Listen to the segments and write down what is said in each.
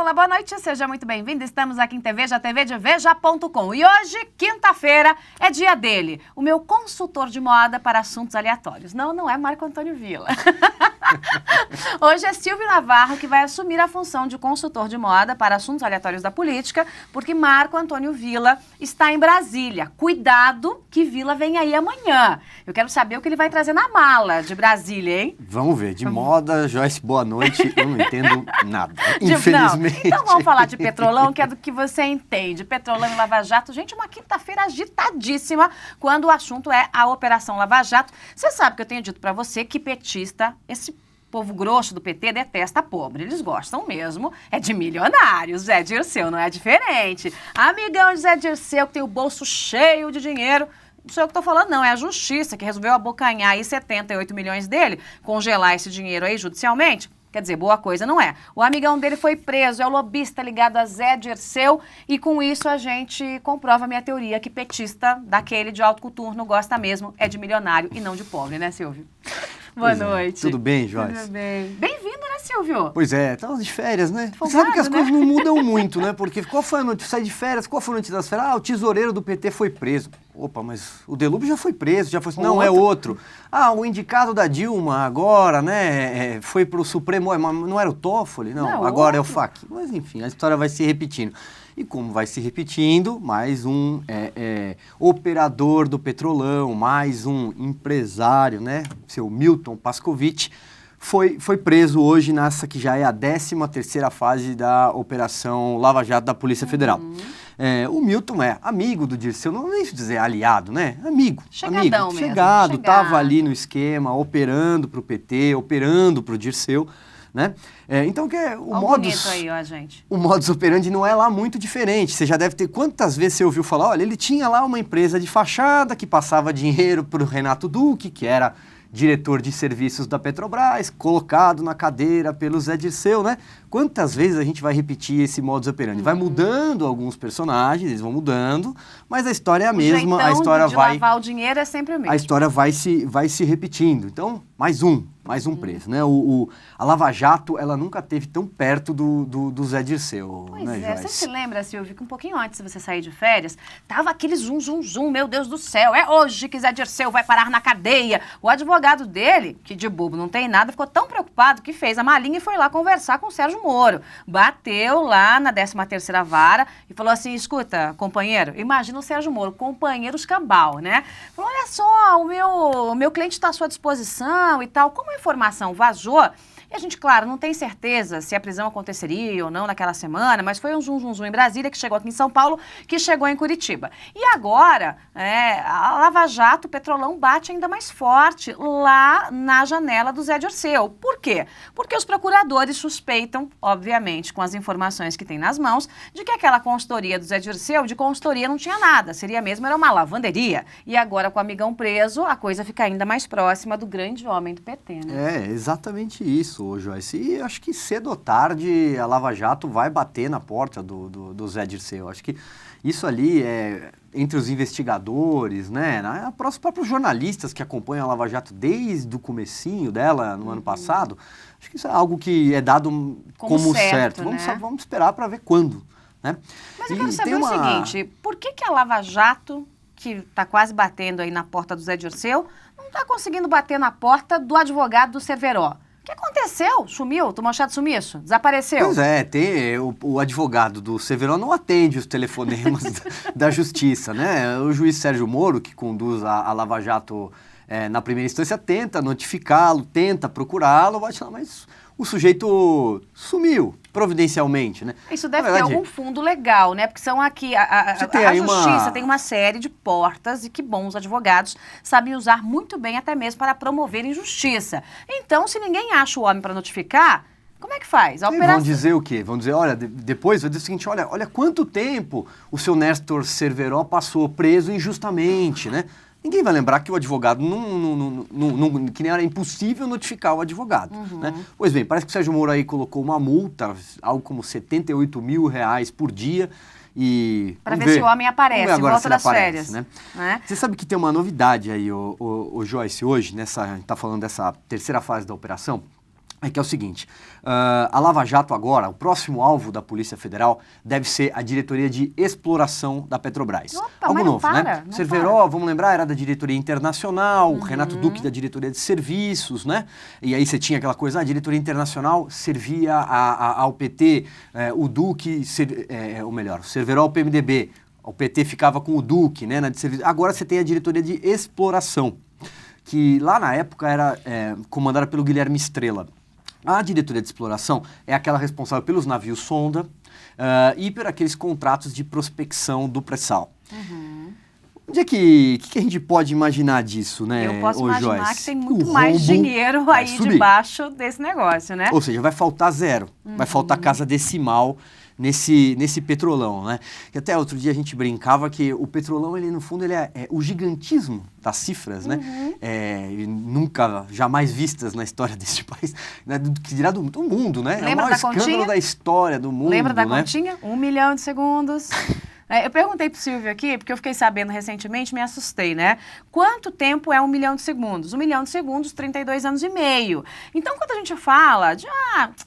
Olá, boa noite, seja muito bem-vindo. Estamos aqui em Veja, TV de Veja.com. E hoje, quinta-feira, é dia dele, o meu consultor de moda para assuntos aleatórios. Não é Marco Antônio Villa. Hoje é Silvio Navarro que vai assumir a função de consultor de moda para assuntos aleatórios da política, porque Marco Antônio Villa está em Brasília. Cuidado que Villa vem aí amanhã. Eu quero saber o que ele vai trazer na mala de Brasília, hein? Vamos ver. De moda, Joyce, boa noite. Eu não entendo nada, infelizmente. Então vamos falar de Petrolão, que é do que você entende. Petrolão e Lava Jato. Gente, uma quinta-feira agitadíssima quando o assunto é a Operação Lava Jato. Você sabe que eu tenho dito para você que petista, esse povo grosso do PT detesta pobre. Eles gostam mesmo é de milionários. Zé Dirceu não é diferente. Amigão de Zé Dirceu que tem o bolso cheio de dinheiro. Não sei o que estou falando, não. É a Justiça que resolveu abocanhar aí 78 milhões dele, congelar esse dinheiro aí judicialmente. Quer dizer, boa coisa não é. O amigão dele foi preso, é o lobista ligado a Zé Dirceu, e com isso a gente comprova a minha teoria que petista daquele de alto coturno gosta mesmo é de milionário e não de pobre, né, Silvio? Boa noite. Tudo bem, Joyce? Tudo bem. Bem-vindo, né, Silvio? Pois é, estamos de férias, né? Folgado, Você sabe que as né? coisas não mudam muito, né? Porque qual foi a notícia? Sai de férias, qual foi a notícia das férias? Ah, o tesoureiro do PT foi preso. Opa, mas o Delúbio já foi preso, já foi... Não, é outro. Ah, o indicado da Dilma agora, né, foi pro Supremo, mas não era o Toffoli? Não, agora outro. é o Fachin. Mas enfim, a história vai se repetindo. E como vai se repetindo, mais um operador do Petrolão, mais um empresário, né, seu Milton Pascovitch, foi preso hoje nessa que já é a 13ª fase da Operação Lava Jato da Polícia Federal. O Milton é amigo do Dirceu, não nem dizer aliado, né? Amigo. Chegadão mesmo. Chegado, estava ali no esquema, operando para o PT, operando para o Dirceu, né? Então, Bonito aí, ó, gente. O modus operandi não é lá muito diferente. Você já deve ter... Quantas vezes você ouviu falar? Olha, ele tinha lá uma empresa de fachada que passava dinheiro para o Renato Duque, que era diretor de serviços da Petrobras, colocado na cadeira pelo Zé Dirceu, né? Quantas vezes a gente vai repetir esse modus operandi? Vai mudando alguns personagens, eles vão mudando, mas a história é a mesma, a história de vai... lavar o dinheiro é sempre o mesmo. A história vai se repetindo. Então, mais um preso, né? A Lava Jato, ela nunca esteve tão perto do Zé Dirceu, Pois né, é, Joyce? você se lembra, Silvio, que um pouquinho antes de você sair de férias, tava aquele zum, meu Deus do céu, é hoje que Zé Dirceu vai parar na cadeia. O advogado dele, que de bobo não tem nada, ficou tão preocupado que fez a malinha e foi lá conversar com o Sérgio Moro. Bateu lá na 13ª vara e falou assim, escuta, companheiro, imagina o Sérgio Moro, companheiro escambau, né? Falou, olha só, o meu cliente está à sua disposição e tal. Como a informação vazou, e a gente, claro, não tem certeza se a prisão aconteceria ou não naquela semana, mas foi um zum em Brasília, que chegou aqui em São Paulo, que chegou em Curitiba. E agora, a Lava Jato, o Petrolão bate ainda mais forte lá na janela do Zé Dirceu. Por quê? Porque os procuradores suspeitam, obviamente, com as informações que tem nas mãos, de que aquela consultoria do Zé Dirceu, de consultoria não tinha nada, seria mesmo, era uma lavanderia. E agora, com o amigão preso, a coisa fica ainda mais próxima do grande homem do PT, né? É, exatamente isso, Joyce. E acho que cedo ou tarde a Lava Jato vai bater na porta do Zé Dirceu. Acho que isso ali é entre os investigadores, né? Os próprios jornalistas que acompanham a Lava Jato desde o comecinho dela, no ano passado, acho que isso é algo que é dado como certo. Né? Vamos esperar para ver quando, né? Mas eu quero saber o seguinte, por que a Lava Jato, que está quase batendo aí na porta do Zé Dirceu, não está conseguindo bater na porta do advogado do Cerveró? O que aconteceu? Sumiu? Tomou chá de sumiço? Desapareceu? Pois é, o advogado do Cerveró não atende os telefonemas da justiça, né? O juiz Sérgio Moro, que conduz a Lava Jato na primeira instância, tenta notificá-lo, tenta procurá-lo, mas o sujeito sumiu providencialmente, né? Isso deve ter algum fundo legal, né? Porque são aqui, a justiça tem uma série de portas e que bons advogados sabem usar muito bem até mesmo para promoverem justiça. Então, se ninguém acha o homem para notificar, como é que faz? Vão dizer o quê? Vão dizer, olha, depois vai dizer o seguinte, olha quanto tempo o seu Néstor Cerveró passou preso injustamente, né? Ninguém vai lembrar que o advogado que nem era impossível notificar o advogado, né? Pois bem, parece que o Sérgio Moro aí colocou uma multa, algo como R$78 mil por dia, e para ver se o homem aparece, volta das férias, né? Você sabe que tem uma novidade aí, o Joyce, hoje, a gente tá falando dessa terceira fase da operação. é que é o seguinte, a Lava Jato agora, o próximo alvo da Polícia Federal deve ser a diretoria de exploração da Petrobras. Opa, algo mas não novo, para, né? não Cerveró, vamos lembrar, era da diretoria internacional, o Renato Duque da diretoria de serviços, né? E aí você tinha aquela coisa, a diretoria internacional servia ao PT, o Duque, ou melhor, o Cerveró ao PMDB, o PT ficava com o Duque, né, na de serviço. Agora você tem a diretoria de exploração, que lá na época era comandada pelo Guilherme Estrela. A diretoria de exploração é aquela responsável pelos navios sonda e por aqueles contratos de prospecção do pré-sal. Onde é que a gente pode imaginar disso, né, Eu posso imaginar Joyce? que tem muito mais dinheiro vai aí subir. debaixo desse negócio, né? Ou seja, vai faltar zero, vai faltar casa decimal nesse petrolão, né? E até outro dia a gente brincava que o petrolão, ele no fundo, ele é o gigantismo das cifras, né? Nunca, jamais vistas na história desse país, né? Que dirá do mundo, né? Lembra é o maior da escândalo continha? da história do mundo, Lembra da né? continha? 1 milhão de segundos. Eu perguntei pro Silvio aqui, porque eu fiquei sabendo recentemente, me assustei, né? Quanto tempo é 1 milhão de segundos? 1 milhão de segundos, 32 anos e meio. Então, quando a gente fala de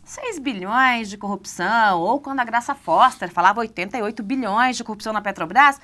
6 bilhões de corrupção, ou quando a Graça Foster falava 88 bilhões de corrupção na Petrobras,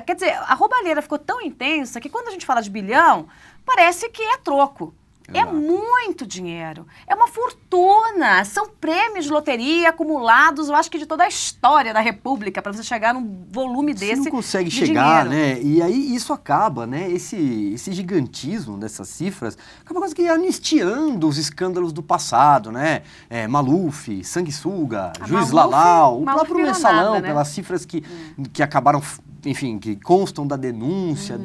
quer dizer, a roubalheira ficou tão intensa que quando a gente fala de bilhão, parece que é troco. É Exato. muito dinheiro, é uma fortuna, são prêmios de loteria acumulados, eu acho que de toda a história da República, para você chegar num volume Você desse não consegue de chegar, dinheiro. né? E aí isso acaba, né? Esse gigantismo dessas cifras acaba quase que anistiando os escândalos do passado, né? Maluf, sanguessuga, Juiz Maluf- Lalau, o Maluf próprio virou mensalão, nada, né? pelas cifras que acabaram, enfim, que constam da denúncia,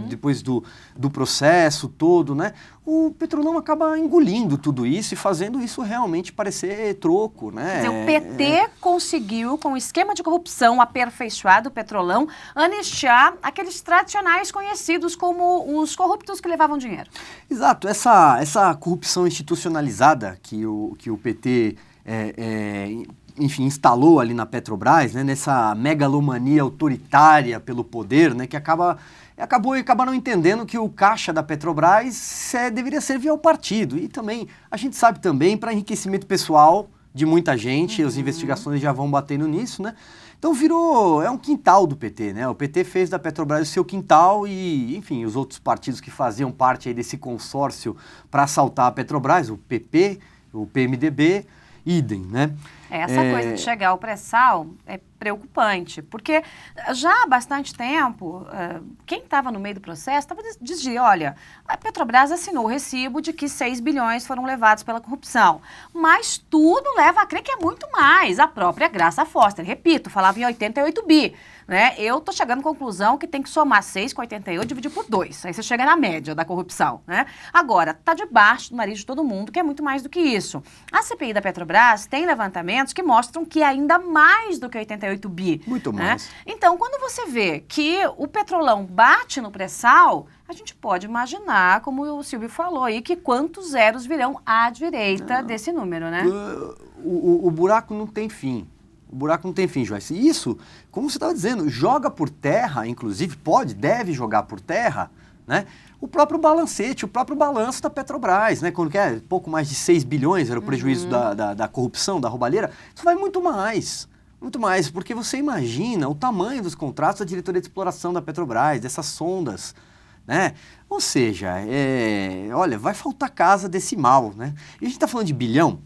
depois do processo todo, né? O Petrolão acaba engolindo tudo isso e fazendo isso realmente parecer troco, né? Quer dizer, o PT conseguiu, com o esquema de corrupção aperfeiçoado do Petrolão, anistiar aqueles tradicionais conhecidos como os corruptos que levavam dinheiro. Exato, essa corrupção institucionalizada que o PT enfim, instalou ali na Petrobras, né, nessa megalomania autoritária pelo poder, né, que acabaram entendendo que o caixa da Petrobras deveria servir ao partido. E também, a gente sabe também, para enriquecimento pessoal de muita gente, as investigações já vão batendo nisso, né? Então é um quintal do PT, né? O PT fez da Petrobras o seu quintal e, enfim, os outros partidos que faziam parte aí desse consórcio para assaltar a Petrobras, o PP, o PMDB, idem, né? Essa coisa de chegar ao pré-sal é preocupante, porque já há bastante tempo, quem estava no meio do processo dizia, olha, a Petrobras assinou o recibo de que 6 bilhões foram levados pela corrupção, mas tudo leva a crer que é muito mais. A própria Graça Foster, repito, falava em 88 bi, né? Eu tô chegando à conclusão que tem que somar 6 com 88 e dividir por 2, aí você chega na média da corrupção, né? Agora, tá debaixo do nariz de todo mundo, que é muito mais do que isso. A CPI da Petrobras tem levantamentos que mostram que é ainda mais do que 88 bi. Muito né? mais. Então, quando você vê que o Petrolão bate no pré-sal, a gente pode imaginar, como o Silvio falou aí, que quantos zeros virão à direita desse número, né? O buraco não tem fim. O buraco não tem fim, Joyce. E isso, como você estava dizendo, joga por terra, inclusive deve jogar por terra, né? O próprio balancete, o próprio balanço da Petrobras, né? Quando quer pouco mais de 6 bilhões era o prejuízo da corrupção, da roubalheira, isso vai muito mais. Muito mais, porque você imagina o tamanho dos contratos da diretoria de exploração da Petrobras, dessas sondas, né? Ou seja, olha, vai faltar casa decimal, né? E a gente está falando de bilhão,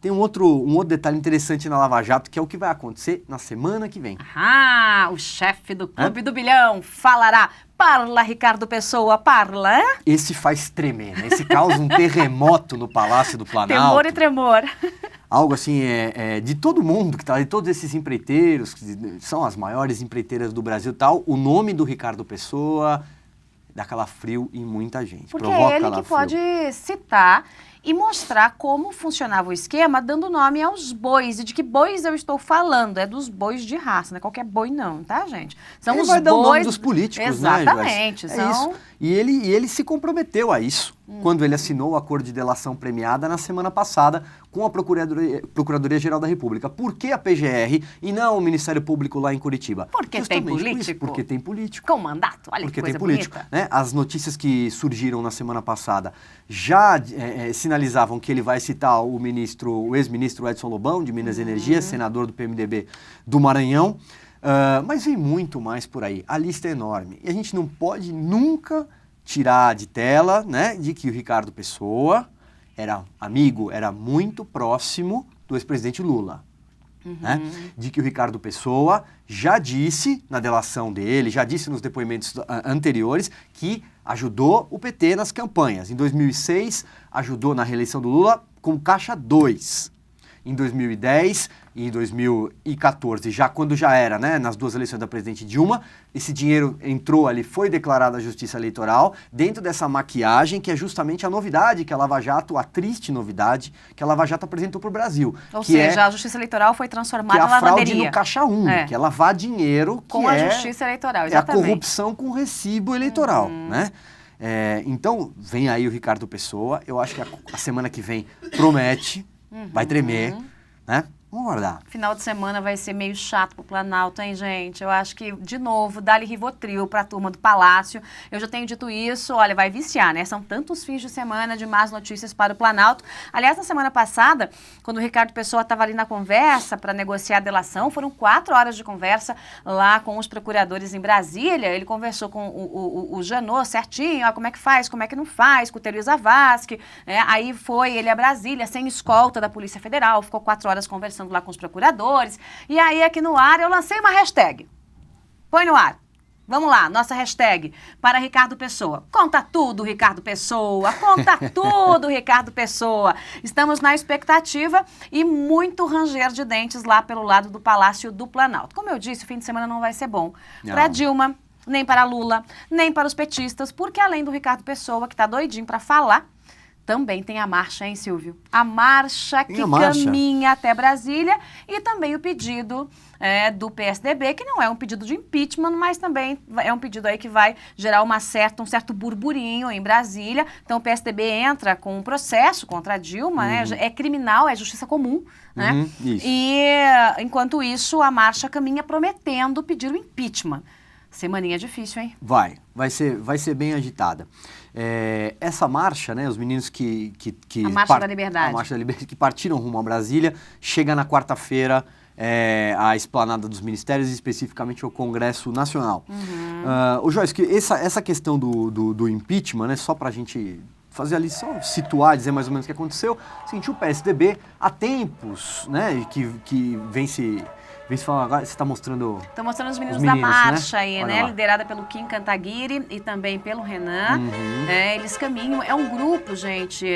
tem um outro detalhe interessante na Lava Jato, que é o que vai acontecer na semana que vem. O chefe do Clube do Bilhão falará. Parla, Ricardo Pessoa, parla. Esse faz tremer, né? Esse causa um terremoto no Palácio do Planalto. Temor e tremor. Algo assim, de todo mundo que está ali, todos esses empreiteiros, que são as maiores empreiteiras do Brasil e tal, o nome do Ricardo Pessoa dá calafrio em muita gente. Porque provoca é ele calafrio. que pode citar e mostrar como funcionava o esquema, dando nome aos bois. E de que bois eu estou falando? É dos bois de raça, não é qualquer boi não, tá, gente? Ele vai dar o nome dos políticos, exatamente, né, Joyce? são... Isso. E ele se comprometeu a isso. quando ele assinou o acordo de delação premiada na semana passada com a Procuradoria-Geral da República. Por que a PGR e não o Ministério Público lá em Curitiba? Porque Justamente tem por político. isso, porque tem político. Com mandato, olha Porque que coisa tem político, bonita. né? As notícias que surgiram na semana passada já sinalizavam que ele vai citar o ex-ministro Edson Lobão, de Minas e Energia, senador do PMDB do Maranhão, mas vem muito mais por aí. A lista é enorme. E a gente não pode nunca tirar de tela, né, de que o Ricardo Pessoa era amigo, era muito próximo do ex-presidente Lula. Né? De que o Ricardo Pessoa já disse na delação dele, já disse nos depoimentos anteriores que ajudou o PT nas campanhas. Em 2006, ajudou na reeleição do Lula com caixa 2. Em 2010 e em 2014, quando já era, né, nas duas eleições da presidente Dilma, esse dinheiro entrou ali, foi declarado à Justiça Eleitoral, dentro dessa maquiagem que é justamente a novidade que a Lava Jato, a triste novidade que a Lava Jato apresentou para o Brasil. Ou seja, a Justiça Eleitoral foi transformada em lavanderia. Que é a fraude lavanderia. no caixa 1, que é lavar dinheiro, com a Justiça Eleitoral, exatamente. É a corrupção com recibo eleitoral, né? Então, vem aí o Ricardo Pessoa, eu acho que a semana que vem promete, vai tremer, né? Vamos aguardar. Final de semana vai ser meio chato pro Planalto, hein, gente? Eu acho que, de novo, dá-lhe Rivotril pra turma do Palácio. Eu já tenho dito isso, olha, vai viciar, né? São tantos fins de semana de más notícias para o Planalto. Aliás, na semana passada, quando o Ricardo Pessoa estava ali na conversa para negociar a delação, foram 4 horas de conversa lá com os procuradores em Brasília. Ele conversou com o Janot certinho, ó, como é que faz, como é que não faz, com o Terio Zavascki. Aí foi ele a Brasília, sem escolta da Polícia Federal, ficou 4 horas conversando lá com os procuradores, e aí aqui no ar eu lancei uma hashtag. Põe no ar. Vamos lá, nossa hashtag para Ricardo Pessoa. Conta tudo, Ricardo Pessoa. Conta tudo, Ricardo Pessoa. Estamos na expectativa e muito ranger de dentes lá pelo lado do Palácio do Planalto. Como eu disse, o fim de semana não vai ser bom para Dilma, nem para Lula, nem para os petistas, porque além do Ricardo Pessoa, que tá doidinho para falar, também tem a marcha, hein, Silvio? A marcha que caminha até Brasília e também o pedido do PSDB, que não é um pedido de impeachment, mas também é um pedido aí que vai gerar um certo burburinho em Brasília. Então o PSDB entra com um processo contra a Dilma, né? É criminal, é justiça comum, né? E enquanto isso, a marcha caminha prometendo pedir o impeachment. Semaninha difícil, hein? Vai ser bem agitada. Essa marcha, né, os meninos que a Marcha da Liberdade. A Marcha da Liberdade, que partiram rumo a Brasília, chega na quarta-feira à esplanada dos ministérios, especificamente ao Congresso Nacional. Joyce, que essa questão do impeachment, né, só para a gente fazer ali, só situar, dizer mais ou menos o que aconteceu, o PSDB há tempos, né, que vem se falando agora, você está mostrando... Estou mostrando os meninos da marcha, né? Aí, né? Lá. Liderada pelo Kim Kataguiri e também pelo Renan. Eles caminham, é um grupo, gente,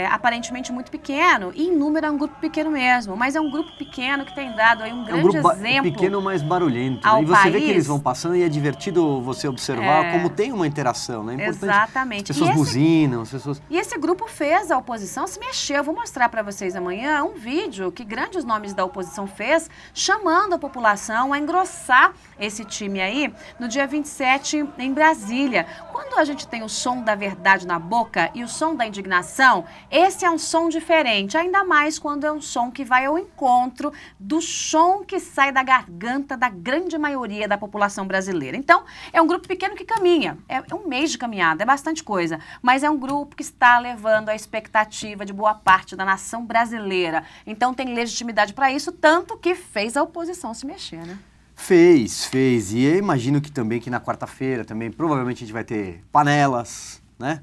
aparentemente muito pequeno. E em número é um grupo pequeno mesmo, mas é um grupo pequeno que tem dado aí um grande exemplo. Pequeno, mas barulhento. Né? E você vê que eles vão passando e é divertido você observar como tem uma interação, né? É importante. Exatamente. As pessoas buzinam, as pessoas... E esse grupo fez a oposição se mexer. Eu vou mostrar para vocês amanhã um vídeo que grandes nomes da oposição fez, chamando a população a engrossar esse time aí no dia 27 em Brasília. Quando a gente tem o som da verdade na boca e o som da indignação, esse é um som diferente, ainda mais quando é um som que vai ao encontro do som que sai da garganta da grande maioria da população brasileira. Então, é um grupo pequeno que caminha, é um mês de caminhada, é bastante coisa, mas é um grupo que está levando a expectativa de boa parte da nação brasileira. Então, tem legitimidade para isso, tanto que fez a oposição se mexer, né? Fez. E eu imagino que também que na quarta-feira também provavelmente a gente vai ter panelas, né?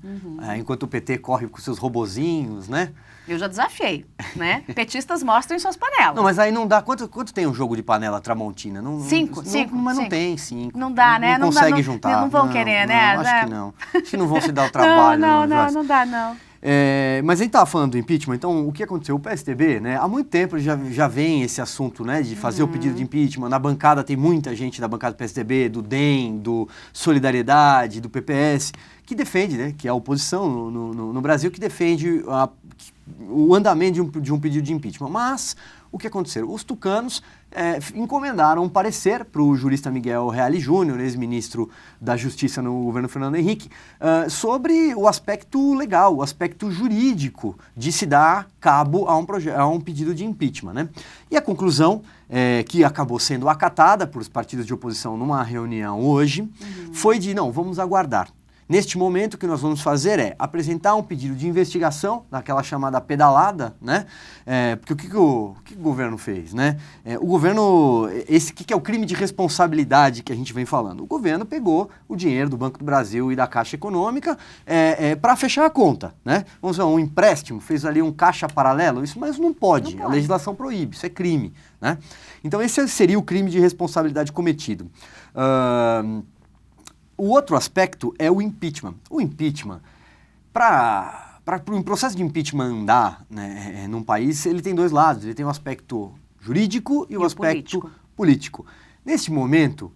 Enquanto o PT corre com seus robozinhos, né? Eu já desafiei, né? Petistas mostrem suas panelas. Não, mas aí não dá. Quanto tem um jogo de panela tramontina? Cinco. Mas não tem 5. Não dá, né? Não consegue juntar. Não vão querer, né? Acho que não. Acho que não vão se dar o trabalho. Não dá, não. Mas a gente estava falando do impeachment, então o que aconteceu? O PSDB, né, há muito tempo já vem esse assunto, né, de fazer o pedido de impeachment. Na bancada tem muita gente da bancada do PSDB, do DEM, do Solidariedade, do PPS, que defende, né, que é a oposição no Brasil, que defende o andamento de um pedido de impeachment. Mas o que aconteceu? Os tucanos encomendaram um parecer para o jurista Miguel Reale Júnior, ex-ministro da Justiça no governo Fernando Henrique, sobre o aspecto legal, o aspecto jurídico de se dar cabo a um pedido de impeachment, né? E a conclusão, que acabou sendo acatada por os partidos de oposição numa reunião hoje, foi de, não, vamos aguardar. Neste momento, o que nós vamos fazer é apresentar um pedido de investigação, naquela chamada pedalada, né? Porque o que o governo fez, né? O governo, que é o crime de responsabilidade que a gente vem falando? O governo pegou o dinheiro do Banco do Brasil e da Caixa Econômica para fechar a conta, né? Vamos ver, um empréstimo, fez ali um caixa paralelo, isso, mas não pode. A legislação proíbe, isso é crime, né? Então esse seria o crime de responsabilidade cometido. O outro aspecto é o impeachment. O impeachment, para um processo de impeachment andar, né, num país, ele tem dois lados. Ele tem o aspecto jurídico e o aspecto político. Neste momento,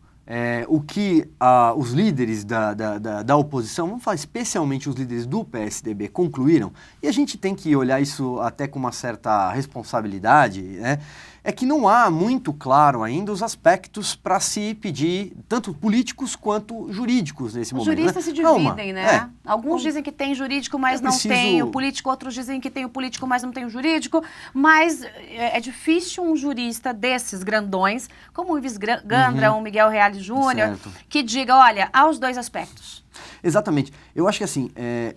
o que os líderes da oposição, vamos falar especialmente os líderes do PSDB, concluíram, e a gente tem que olhar isso até com uma certa responsabilidade, né? É que não há muito claro ainda os aspectos para se pedir, tanto políticos quanto jurídicos nesse momento. Os juristas se dividem, né? Alguns dizem que tem jurídico, mas não tem o político. Outros dizem que tem o político, mas não tem o jurídico. Mas é difícil um jurista desses grandões, como o Ives Gandra, o Miguel Reale Júnior, que diga, olha, há os dois aspectos. Exatamente. Eu acho que assim,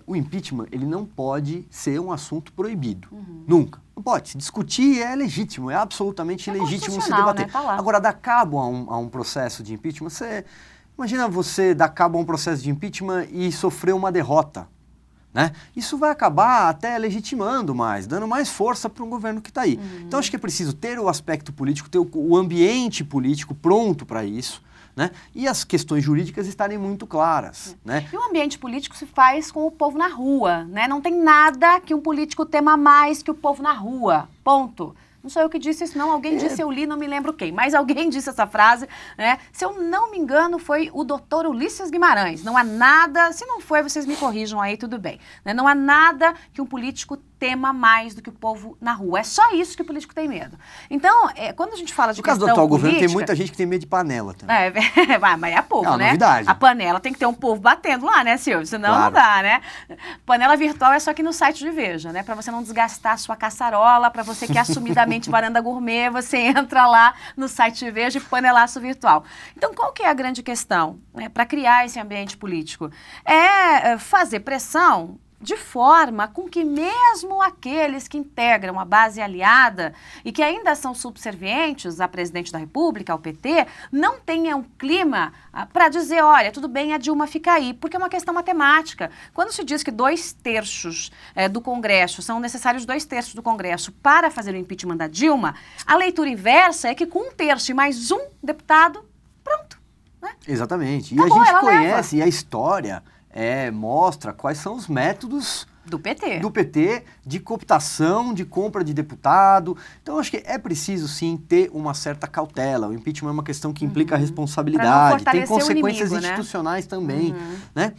o impeachment ele não pode ser um assunto proibido. Nunca. Não pode. Se discutir é legítimo, é absolutamente legítimo se debater. Né? Tá lá. Agora, dar cabo a um processo de impeachment, imagina você dar cabo a um processo de impeachment e sofrer uma derrota. Né? Isso vai acabar até legitimando mais, dando mais força para um governo que está aí. Então, acho que é preciso ter o aspecto político, ter o ambiente político pronto para isso. Né? E as questões jurídicas estarem muito claras. Né? E o ambiente político se faz com o povo na rua. Né? Não tem nada que um político tema mais que o povo na rua. Ponto. Não sou eu que disse isso, não. Alguém disse, eu li, não me lembro quem. Mas alguém disse essa frase, né? Se eu não me engano, foi o doutor Ulisses Guimarães. Não há nada, se não foi, vocês me corrijam aí, tudo bem. Né? Não há nada que um político tema mais do que o povo na rua. É só isso que o político tem medo. Então, quando a gente fala de questão política... No caso do atual governo, tem muita gente que tem medo de panela também. Mas é pouco, né? Novidade. A panela tem que ter um povo batendo lá, né, Silvio? Senão não dá, né? Panela virtual é só aqui no site de Veja, né? Para você não desgastar a sua caçarola, para você que é assumidamente varanda gourmet, você entra lá no site de Veja e panelaço virtual. Então, qual que é a grande questão, né, para criar esse ambiente político? É fazer pressão de forma com que mesmo aqueles que integram a base aliada e que ainda são subservientes à presidente da República, ao PT, não tenham clima para dizer, olha, tudo bem, a Dilma fica aí, porque é uma questão matemática. Quando se diz que 2/3 do Congresso, são necessários 2/3 do Congresso para fazer o impeachment da Dilma, a leitura inversa é que com 1/3 e mais um deputado, pronto. Né? Exatamente. E a gente conhece, e a história... mostra quais são os métodos do PT de cooptação, de compra de deputado. Então, acho que é preciso, sim, ter uma certa cautela. O impeachment é uma questão que implica responsabilidade, tem consequências institucionais também, né?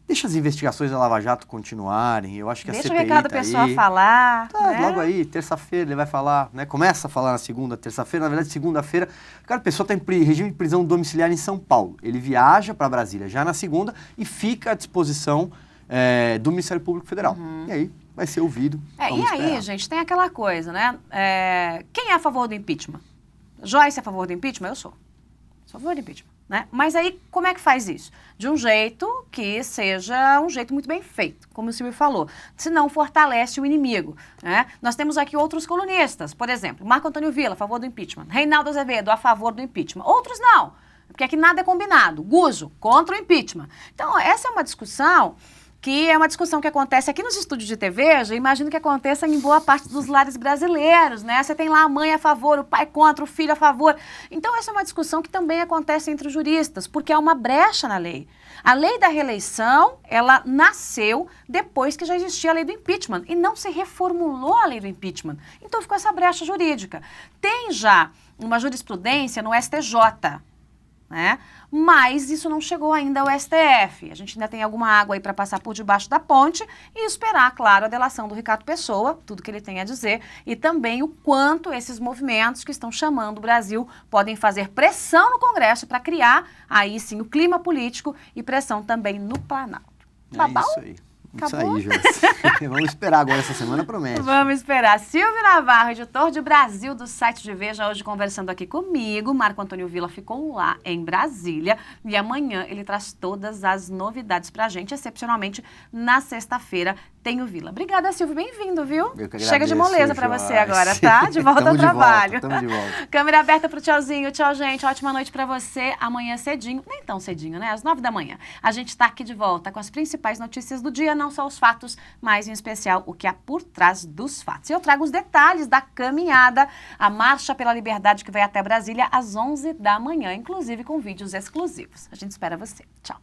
Deixa as investigações da Lava Jato continuarem, eu acho que a CPI Deixa o recado pessoal falar. Né? Logo aí, terça-feira ele vai falar, né? Começa a falar na segunda, terça-feira, na verdade segunda-feira. Cara, a pessoa está em regime de prisão domiciliar em São Paulo. Ele viaja para Brasília já na segunda e fica à disposição do Ministério Público Federal. E aí vai ser ouvido. E aí, gente, tem aquela coisa, né? Quem é a favor do impeachment? Joyce é a favor do impeachment? Eu sou. Sou a favor do impeachment. Né? Mas aí, como é que faz isso? De um jeito que seja um jeito muito bem feito, como o Silvio falou. Se não fortalece o inimigo. Né? Nós temos aqui outros colunistas, por exemplo, Marco Antônio Villa, a favor do impeachment. Reinaldo Azevedo, a favor do impeachment. Outros não, porque aqui nada é combinado. Guzzo, contra o impeachment. Então, essa é uma discussão que é uma discussão que acontece aqui nos estúdios de TV, já imagino que aconteça em boa parte dos lares brasileiros, né? Você tem lá a mãe a favor, o pai contra, o filho a favor. Então, essa é uma discussão que também acontece entre os juristas, porque há uma brecha na lei. A lei da reeleição, ela nasceu depois que já existia a lei do impeachment e não se reformulou a lei do impeachment. Então, ficou essa brecha jurídica. Tem já uma jurisprudência no STJ, né? Mas isso não chegou ainda ao STF. A gente ainda tem alguma água aí para passar por debaixo da ponte e esperar, claro, a delação do Ricardo Pessoa, tudo que ele tem a dizer, e também o quanto esses movimentos que estão chamando o Brasil podem fazer pressão no Congresso para criar, aí sim, o clima político e pressão também no Planalto. Babau? É isso aí. Acabou? Isso aí, Josi. Vamos esperar agora, essa semana promete. Vamos esperar. Silvio Navarro, editor de Brasil do site de Veja, hoje conversando aqui comigo. Marco Antônio Villa ficou lá em Brasília e amanhã ele traz todas as novidades pra gente, excepcionalmente na sexta-feira tem o Villa. Obrigada, Silvio. Bem-vindo, viu? Eu que agradeço, Chega de moleza pra Joyce. você agora, tá? De volta ao trabalho. Tamo de volta. Câmera aberta pro tchauzinho. Tchau, gente. Ótima noite pra você. Amanhã cedinho, nem tão cedinho, né? Às 9 da manhã. A gente tá aqui de volta com as principais notícias do dia, não só os fatos, mas em especial o que há por trás dos fatos. E eu trago os detalhes da caminhada, a Marcha pela Liberdade que vai até Brasília às 11 da manhã, inclusive com vídeos exclusivos. A gente espera você. Tchau.